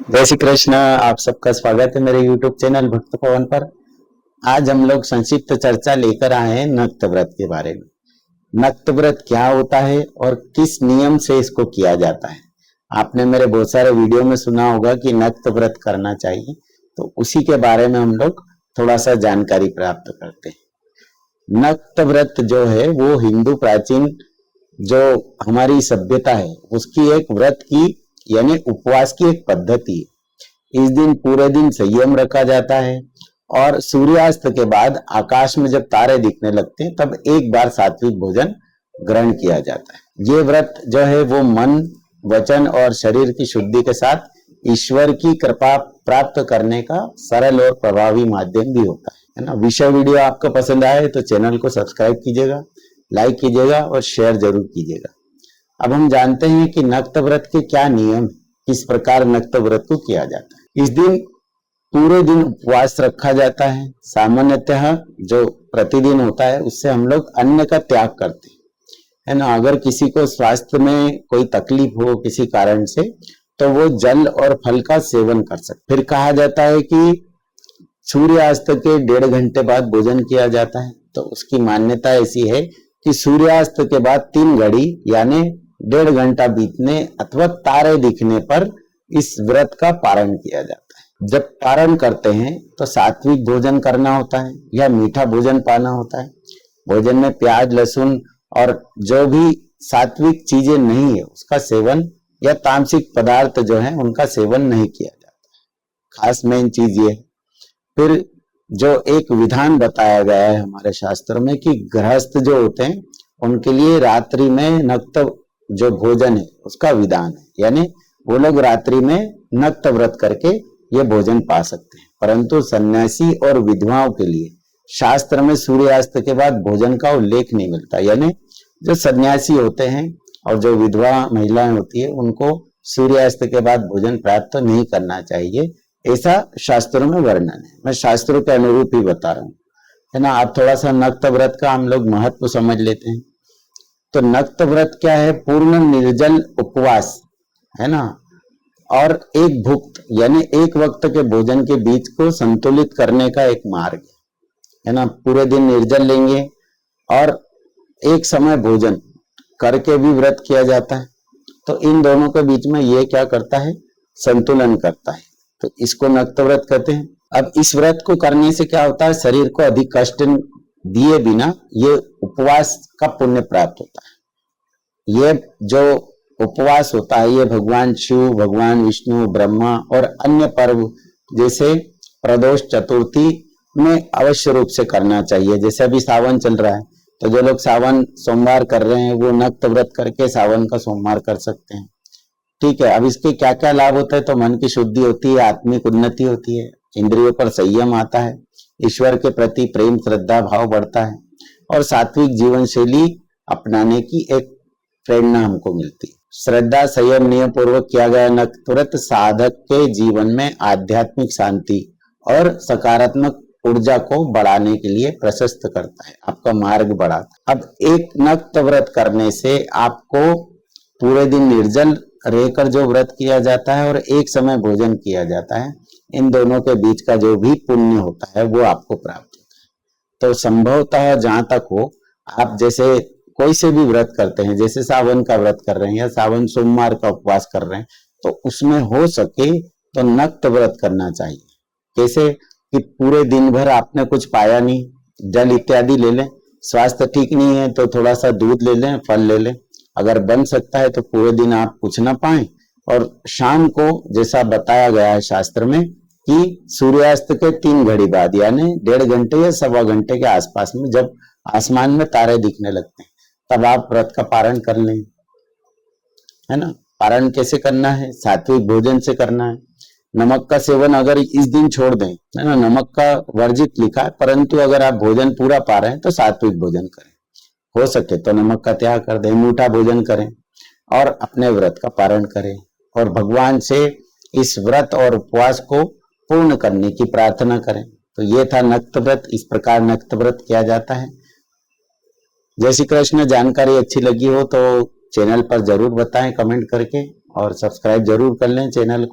जय श्री कृष्ण। आप सबका स्वागत है मेरे YouTube चैनल भक्त पवन पर। आज हम लोग संक्षिप्त चर्चा लेकर आए हैं नक्त व्रत के बारे में। नक्त व्रत क्या होता है और किस नियम से इसको किया जाता है। आपने मेरे बहुत सारे वीडियो में सुना होगा कि नक्त व्रत करना चाहिए, तो उसी के बारे में हम लोग थोड़ा सा जानकारी प्राप्त करते हैं। नक्त व्रत जो है वो हिंदू प्राचीन जो हमारी सभ्यता है उसकी एक व्रत की यानी उपवास की एक पद्धति है। इस दिन पूरे दिन संयम रखा जाता है और सूर्यास्त के बाद आकाश में जब तारे दिखने लगते हैं तब एक बार सात्विक भोजन ग्रहण किया जाता है। ये व्रत जो है वो मन, वचन और शरीर की शुद्धि के साथ ईश्वर की कृपा प्राप्त करने का सरल और प्रभावी माध्यम भी होता है ना। विषय वीडियो आपको पसंद आए तो चैनल को सब्सक्राइब कीजिएगा, लाइक कीजिएगा और शेयर जरूर कीजिएगा। अब हम जानते हैं कि नक्त व्रत के क्या नियम, किस प्रकार नक्त व्रत को किया जाता है। इस दिन पूरे दिन उपवास रखा जाता है। सामान्यतः जो प्रतिदिन होता है उससे हम लोग अन्न का त्याग करते हैं, है ना। अगर किसी को स्वास्थ्य में कोई तकलीफ हो किसी कारण से तो वो जल और फल का सेवन कर सकते। फिर कहा जाता है कि सूर्यास्त के 1.5 घंटे बाद भोजन किया जाता है। तो उसकी मान्यता ऐसी है कि सूर्यास्त के बाद 3 घड़ी यानी 1.5 घंटा बीतने अथवा तारे दिखने पर इस व्रत का पारण किया जाता है। जब पारण करते हैं तो सात्विक भोजन करना होता है या मीठा भोजन पाना होता है। भोजन में प्याज, लहसुन और जो भी सात्विक चीजें नहीं है उसका सेवन या तामसिक पदार्थ जो है उनका सेवन नहीं किया जाता। खास मेन चीज ये है। फिर जो एक विधान बताया गया है हमारे शास्त्रों में कि गृहस्थ जो होते हैं उनके लिए रात्रि में नक्त जो भोजन है उसका विधान है, यानी वो लोग रात्रि में नक्त व्रत करके ये भोजन पा सकते हैं। परंतु सन्यासी और विधवाओं के लिए शास्त्र में सूर्यास्त के बाद भोजन का उल्लेख नहीं मिलता। यानी जो सन्यासी होते हैं और जो विधवा महिलाएं होती है उनको सूर्यास्त के बाद भोजन प्राप्त नहीं करना चाहिए, ऐसा शास्त्रों में वर्णन है। मैं शास्त्रों के अनुरूप ही बता रहा हूँ, है ना। आप थोड़ा सा नक्त व्रत का हम लोग महत्व समझ लेते हैं। तो नक्त व्रत क्या है? पूर्ण निर्जल उपवास, है ना, और एक भुक्त यानी एक वक्त के भोजन के बीच को संतुलित करने का एक मार्ग है ना। पूरे दिन निर्जल लेंगे और एक समय भोजन करके भी व्रत किया जाता है। तो इन दोनों के बीच में ये क्या करता है? संतुलन करता है। तो इसको नक्त व्रत कहते हैं। अब इस व्रत को करने से क्या होता है? शरीर को अधिक कष्ट दिए बिना ये उपवास का पुण्य प्राप्त होता है। ये जो उपवास होता है ये भगवान शिव, भगवान विष्णु, ब्रह्मा और अन्य पर्व जैसे प्रदोष चतुर्थी में अवश्य रूप से करना चाहिए। जैसे अभी सावन चल रहा है तो जो लोग सावन सोमवार कर रहे हैं वो नक्त व्रत करके सावन का सोमवार कर सकते हैं। ठीक है। अब इसके क्या क्या लाभ होता है? तो मन की शुद्धि होती है, आत्मिक उन्नति होती है, इंद्रियों पर संयम आता है, ईश्वर के प्रति प्रेम श्रद्धा भाव बढ़ता है और सात्विक जीवन शैली अपनाने की एक प्रेरणा हमको मिलती है। श्रद्धा संयम नियम पूर्वक किया गया नक्त व्रत साधक के जीवन में आध्यात्मिक शांति और सकारात्मक ऊर्जा को बढ़ाने के लिए प्रशस्त करता है, आपका मार्ग बढ़ाता है। अब एक नक्त व्रत करने से आपको पूरे दिन निर्जल रहकर जो व्रत किया जाता है और एक समय भोजन किया जाता है, इन दोनों के बीच का जो भी पुण्य होता है वो आपको प्राप्त होता है। तो संभवतः जहां तक हो, आप जैसे कोई से भी व्रत करते हैं, जैसे सावन का व्रत कर रहे हैं या सावन सोमवार का उपवास कर रहे हैं, तो उसमें हो सके तो नक्त व्रत करना चाहिए। कैसे? कि पूरे दिन भर आपने कुछ पाया नहीं, जल इत्यादि ले लें, स्वास्थ्य ठीक नहीं है तो थोड़ा सा दूध ले लें, फल ले लें, अगर बन सकता है तो पूरे दिन आप कुछ ना पाएं और शाम को जैसा बताया गया है शास्त्र में कि सूर्यास्त के 3 घड़ी बाद यानी 1.5 घंटे या 1.25 घंटे के आसपास में जब आसमान में तारे दिखने लगते हैं तब आप व्रत का पारण कर लें, है ना। पारण कैसे करना है? सात्विक भोजन से करना है। नमक का सेवन अगर इस दिन छोड़ दें, है ना, नमक का वर्जित लिखा है, परंतु अगर आप भोजन पूरा पा रहे हैं तो सात्विक भोजन करें। हो सके तो नमक का त्याग कर दें, मीठा भोजन करें और अपने व्रत का पारण करें और भगवान से इस व्रत और उपवास को पूर्ण करने की प्रार्थना करें। तो ये था नक्त व्रत। इस प्रकार नक्त व्रत किया जाता है। जय श्री कृष्ण। जानकारी अच्छी लगी हो तो चैनल पर जरूर बताएं कमेंट करके और सब्सक्राइब जरूर कर लें चैनल को।